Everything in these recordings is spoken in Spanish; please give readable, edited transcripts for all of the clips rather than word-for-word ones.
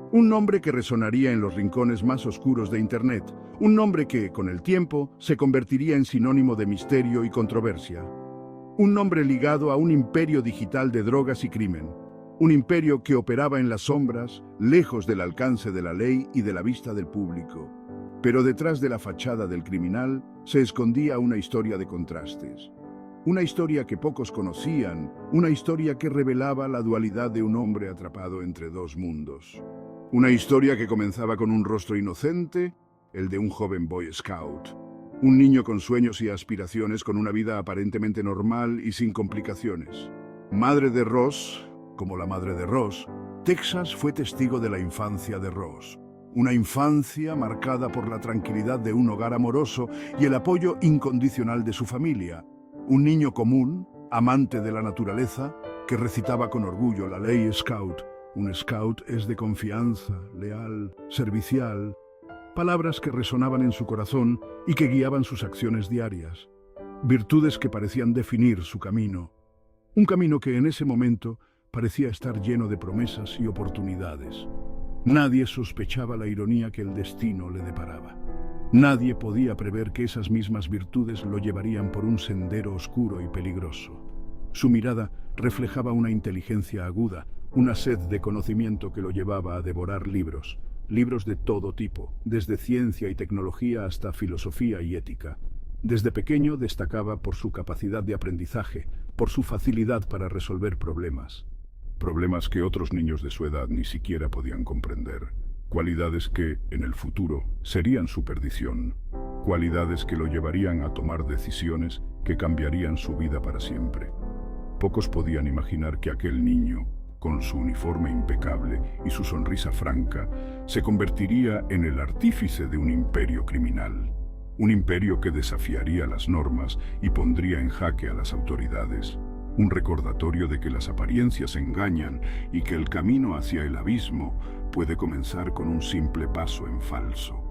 Un nombre que resonaría en los rincones más oscuros de Internet. Un nombre que, con el tiempo, se convertiría en sinónimo de misterio y controversia. Un nombre ligado a un imperio digital de drogas y crimen. Un imperio que operaba en las sombras, lejos del alcance de la ley y de la vista del público. Pero detrás de la fachada del criminal se escondía una historia de contrastes. Una historia que pocos conocían, una historia que revelaba la dualidad de un hombre atrapado entre dos mundos. Una historia que comenzaba con un rostro inocente, el de un joven Boy Scout. Un niño con sueños y aspiraciones, con una vida aparentemente normal y sin complicaciones. Madre de Ross, como la madre de Ross, Texas fue testigo de la infancia de Ross. Una infancia marcada por la tranquilidad de un hogar amoroso y el apoyo incondicional de su familia. Un niño común, amante de la naturaleza, que recitaba con orgullo la ley Scout. Un Scout es de confianza, leal, servicial. Palabras que resonaban en su corazón y que guiaban sus acciones diarias. Virtudes que parecían definir su camino. Un camino que en ese momento parecía estar lleno de promesas y oportunidades. Nadie sospechaba la ironía que el destino le deparaba. Nadie podía prever que esas mismas virtudes lo llevarían por un sendero oscuro y peligroso. Su mirada reflejaba una inteligencia aguda, una sed de conocimiento que lo llevaba a devorar libros. Libros de todo tipo, desde ciencia y tecnología hasta filosofía y ética. Desde pequeño destacaba por su capacidad de aprendizaje, por su facilidad para resolver problemas. Problemas que otros niños de su edad ni siquiera podían comprender. Cualidades que, en el futuro, serían su perdición. Cualidades que lo llevarían a tomar decisiones que cambiarían su vida para siempre. Pocos podían imaginar que aquel niño, con su uniforme impecable y su sonrisa franca, se convertiría en el artífice de un imperio criminal. Un imperio que desafiaría las normas y pondría en jaque a las autoridades. Un recordatorio de que las apariencias engañan y que el camino hacia el abismo puede comenzar con un simple paso en falso.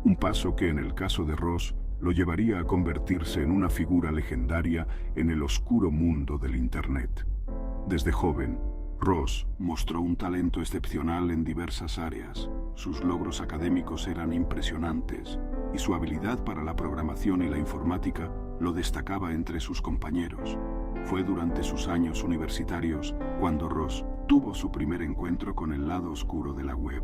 Un paso que en el caso de Ross lo llevaría a convertirse en una figura legendaria en el oscuro mundo del Internet. Desde joven, Ross mostró un talento excepcional en diversas áreas. Sus logros académicos eran impresionantes y su habilidad para la programación y la informática lo destacaba entre sus compañeros. Fue durante sus años universitarios cuando Ross tuvo su primer encuentro con el lado oscuro de la web.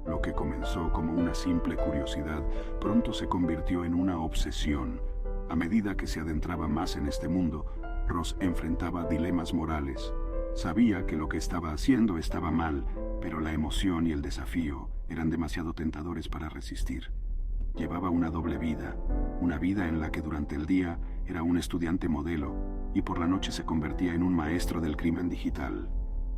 Lo que comenzó como una simple curiosidad pronto se convirtió en una obsesión. A medida que se adentraba más en este mundo, Ross enfrentaba dilemas morales. Sabía que lo que estaba haciendo estaba mal, pero la emoción y el desafío eran demasiado tentadores para resistir. Llevaba una doble vida, una vida en la que durante el día era un estudiante modelo y por la noche se convertía en un maestro del crimen digital.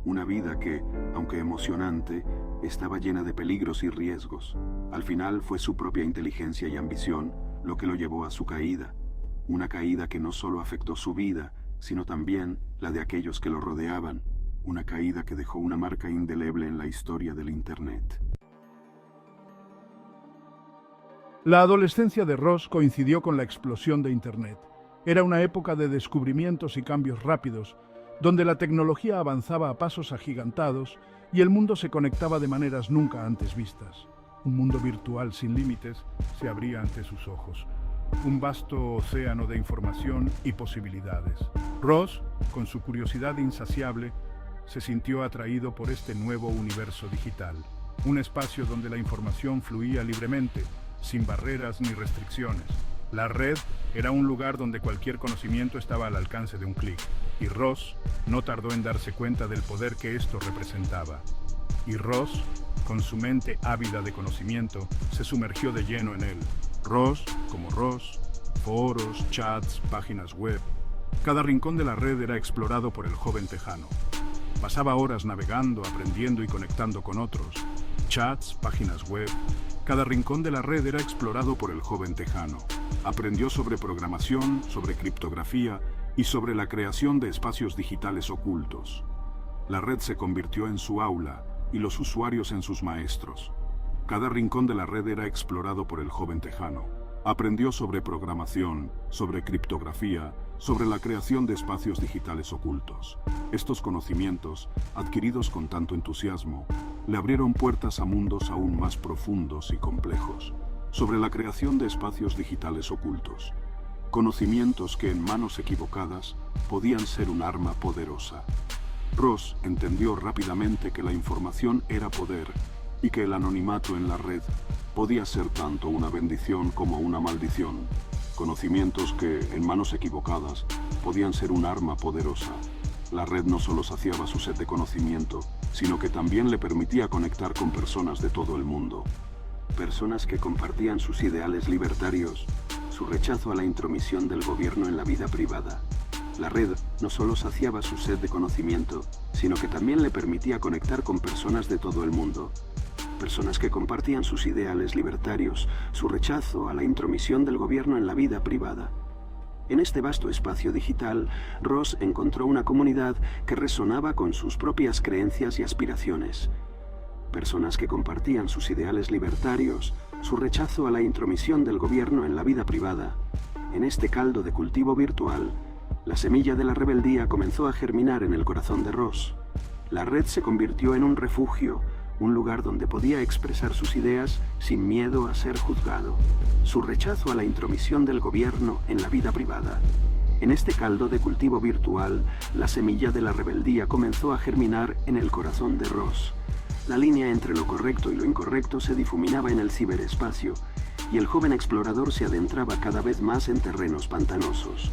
Una vida que, aunque emocionante, estaba llena de peligros y riesgos. Al final fue su propia inteligencia y ambición lo que lo llevó a su caída. Una caída que no solo afectó su vida, sino también la de aquellos que lo rodeaban. Una caída que dejó una marca indeleble en la historia del Internet. La adolescencia de Ross coincidió con la explosión de Internet. Era una época de descubrimientos y cambios rápidos, donde la tecnología avanzaba a pasos agigantados y el mundo se conectaba de maneras nunca antes vistas. Un mundo virtual sin límites se abría ante sus ojos. Un vasto océano de información y posibilidades. Ross, con su curiosidad insaciable, se sintió atraído por este nuevo universo digital. Un espacio donde la información fluía libremente, sin barreras ni restricciones. La red era un lugar donde cualquier conocimiento estaba al alcance de un clic, y Ross no tardó en darse cuenta del poder que esto representaba. Y Ross, con su mente ávida de conocimiento, se sumergió de lleno en él. Ross, como Ross, foros, chats, páginas web. Cada rincón de la red era explorado por el joven tejano. Pasaba horas navegando, aprendiendo y conectando con otros. Chats, páginas web. Cada rincón de la red era explorado por el joven tejano. Aprendió sobre programación, sobre criptografía y sobre la creación de espacios digitales ocultos. La red se convirtió en su aula y los usuarios en sus maestros. Cada rincón de la red era explorado por el joven tejano. Aprendió sobre programación, sobre criptografía, sobre la creación de espacios digitales ocultos. Estos conocimientos, adquiridos con tanto entusiasmo, le abrieron puertas a mundos aún más profundos y complejos, sobre la creación de espacios digitales ocultos, conocimientos que en manos equivocadas podían ser un arma poderosa. Ross entendió rápidamente que la información era poder y que el anonimato en la red podía ser tanto una bendición como una maldición. Conocimientos que, en manos equivocadas, podían ser un arma poderosa. La red no solo saciaba su sed de conocimiento, sino que también le permitía conectar con personas de todo el mundo. Personas que compartían sus ideales libertarios, su rechazo a la intromisión del gobierno en la vida privada. La red no solo saciaba su sed de conocimiento, sino que también le permitía conectar con personas de todo el mundo. Personas que compartían sus ideales libertarios, su rechazo a la intromisión del gobierno en la vida privada. En este vasto espacio digital, Ross encontró una comunidad que resonaba con sus propias creencias y aspiraciones. Personas que compartían sus ideales libertarios, su rechazo a la intromisión del gobierno en la vida privada. En este caldo de cultivo virtual, la semilla de la rebeldía comenzó a germinar en el corazón de Ross. La red se convirtió en un refugio, un lugar donde podía expresar sus ideas sin miedo a ser juzgado. Su rechazo a la intromisión del gobierno en la vida privada. En este caldo de cultivo virtual, la semilla de la rebeldía comenzó a germinar en el corazón de Ross. La línea entre lo correcto y lo incorrecto se difuminaba en el ciberespacio, y el joven explorador se adentraba cada vez más en terrenos pantanosos.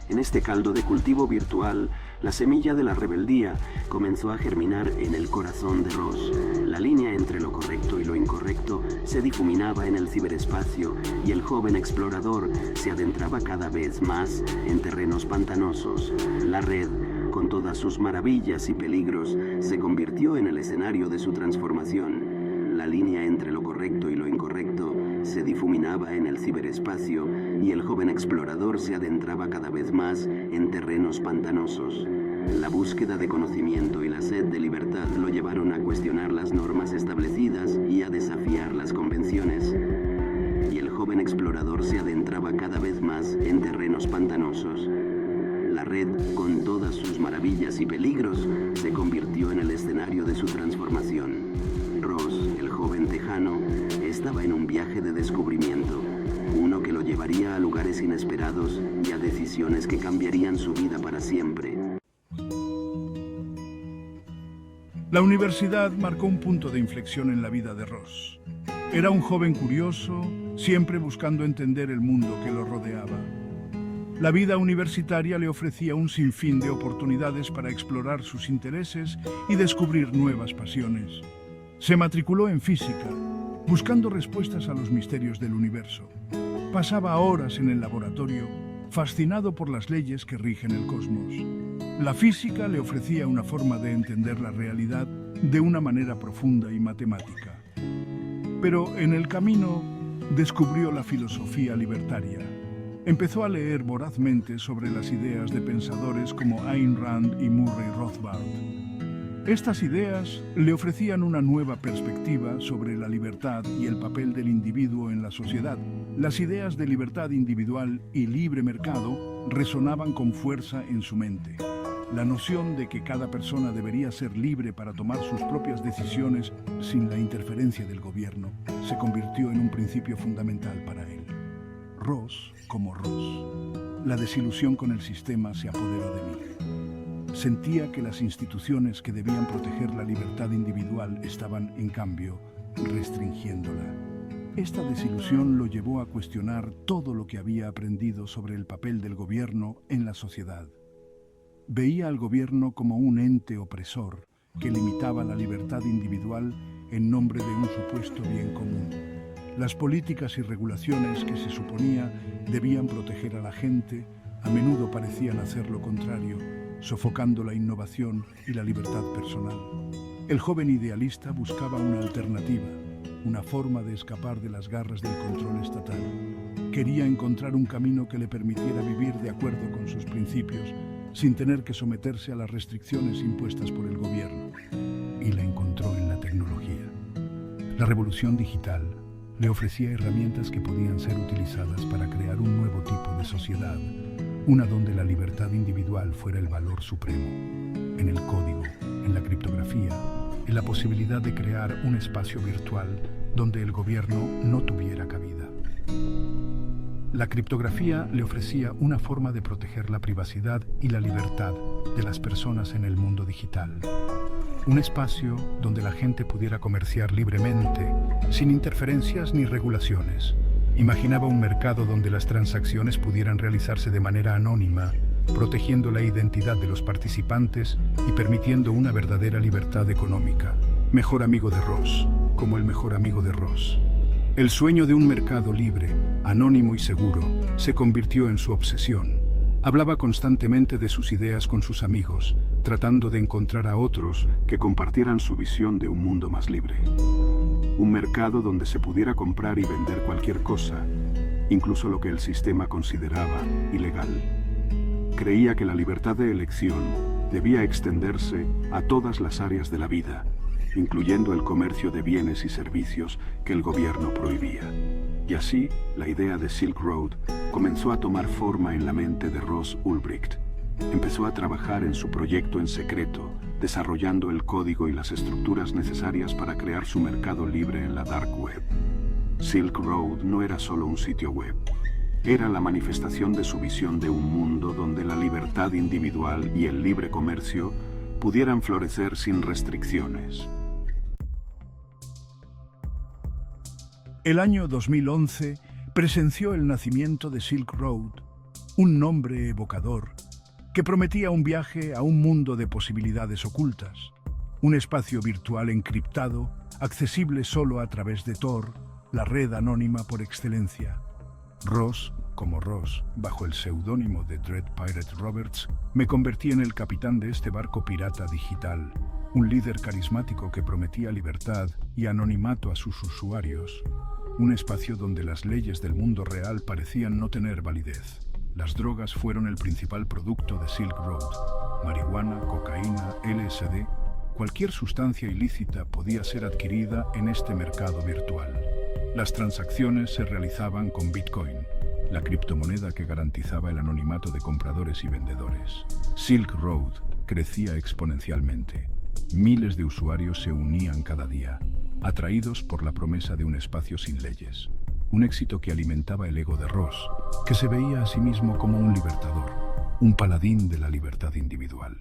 En este caldo de cultivo virtual, la semilla de la rebeldía comenzó a germinar en el corazón de Ross. La línea entre lo correcto y lo incorrecto se difuminaba en el ciberespacio y el joven explorador se adentraba cada vez más en terrenos pantanosos. La red, con todas sus maravillas y peligros, se convirtió en el escenario de su transformación. La línea entre lo correcto y lo incorrecto se difuminaba en el ciberespacio y el joven explorador se adentraba cada vez más en terrenos pantanosos. La búsqueda de conocimiento y la sed de libertad lo llevaron a cuestionar las normas establecidas y a desafiar las convenciones. Y el joven explorador se adentraba cada vez más en terrenos pantanosos. La red, con todas sus maravillas y peligros, se convirtió en el escenario de su transformación. Ross, el joven tejano, estaba en un viaje de descubrimiento, uno que lo llevaría a lugares inesperados y a decisiones que cambiarían su vida para siempre. La universidad marcó un punto de inflexión en la vida de Ross. Era un joven curioso, siempre buscando entender el mundo que lo rodeaba. La vida universitaria le ofrecía un sinfín de oportunidades para explorar sus intereses y descubrir nuevas pasiones. Se matriculó en física, buscando respuestas a los misterios del universo. Pasaba horas en el laboratorio, fascinado por las leyes que rigen el cosmos. La física le ofrecía una forma de entender la realidad de una manera profunda y matemática. Pero en el camino descubrió la filosofía libertaria. Empezó a leer vorazmente sobre las ideas de pensadores como Ayn Rand y Murray Rothbard. Estas ideas le ofrecían una nueva perspectiva sobre la libertad y el papel del individuo en la sociedad. Las ideas de libertad individual y libre mercado resonaban con fuerza en su mente. La noción de que cada persona debería ser libre para tomar sus propias decisiones sin la interferencia del gobierno se convirtió en un principio fundamental para él. Ross como Ross. La desilusión con el sistema se apoderó de mí. Sentía que las instituciones que debían proteger la libertad individual estaban, en cambio, restringiéndola. Esta desilusión lo llevó a cuestionar todo lo que había aprendido sobre el papel del gobierno en la sociedad. Veía al gobierno como un ente opresor que limitaba la libertad individual en nombre de un supuesto bien común. Las políticas y regulaciones que se suponía debían proteger a la gente a menudo parecían hacer lo contrario, sofocando la innovación y la libertad personal. El joven idealista buscaba una alternativa, una forma de escapar de las garras del control estatal. Quería encontrar un camino que le permitiera vivir de acuerdo con sus principios, sin tener que someterse a las restricciones impuestas por el gobierno. Y la encontró en la tecnología. La revolución digital le ofrecía herramientas que podían ser utilizadas para crear un nuevo tipo de sociedad, una donde la libertad individual fuera el valor supremo. En el código, en la criptografía en la posibilidad de crear un espacio virtual donde el gobierno no tuviera cabida. La criptografía le ofrecía una forma de proteger la privacidad y la libertad de las personas en el mundo digital. Un espacio donde la gente pudiera comerciar libremente, sin interferencias ni regulaciones. Imaginaba un mercado donde las transacciones pudieran realizarse de manera anónima, protegiendo la identidad de los participantes y permitiendo una verdadera libertad económica. Mejor amigo de Ross, como el mejor amigo de Ross. El sueño de un mercado libre, anónimo y seguro, se convirtió en su obsesión. Hablaba constantemente de sus ideas con sus amigos, tratando de encontrar a otros que compartieran su visión de un mundo más libre. Un mercado donde se pudiera comprar y vender cualquier cosa, incluso lo que el sistema consideraba ilegal. Creía que la libertad de elección debía extenderse a todas las áreas de la vida, incluyendo el comercio de bienes y servicios que el gobierno prohibía. Y así, la idea de Silk Road comenzó a tomar forma en la mente de Ross Ulbricht. Empezó a trabajar en su proyecto en secreto, desarrollando el código y las estructuras necesarias para crear su mercado libre en la Dark Web. Silk Road no era solo un sitio web. Era la manifestación de su visión de un mundo donde la libertad individual y el libre comercio pudieran florecer sin restricciones. El año 2011 presenció el nacimiento de Silk Road, un nombre evocador que prometía un viaje a un mundo de posibilidades ocultas, un espacio virtual encriptado, accesible solo a través de Tor, la red anónima por excelencia. Ross, como Ross, bajo el seudónimo de Dread Pirate Roberts, me convertí en el capitán de este barco pirata digital, un líder carismático que prometía libertad y anonimato a sus usuarios, un espacio donde las leyes del mundo real parecían no tener validez. Las drogas fueron el principal producto de Silk Road. Marihuana, cocaína, LSD, cualquier sustancia ilícita podía ser adquirida en este mercado virtual. Las transacciones se realizaban con Bitcoin, la criptomoneda que garantizaba el anonimato de compradores y vendedores. Silk Road crecía exponencialmente. Miles de usuarios se unían cada día, atraídos por la promesa de un espacio sin leyes. Un éxito que alimentaba el ego de Ross, que se veía a sí mismo como un libertador, un paladín de la libertad individual.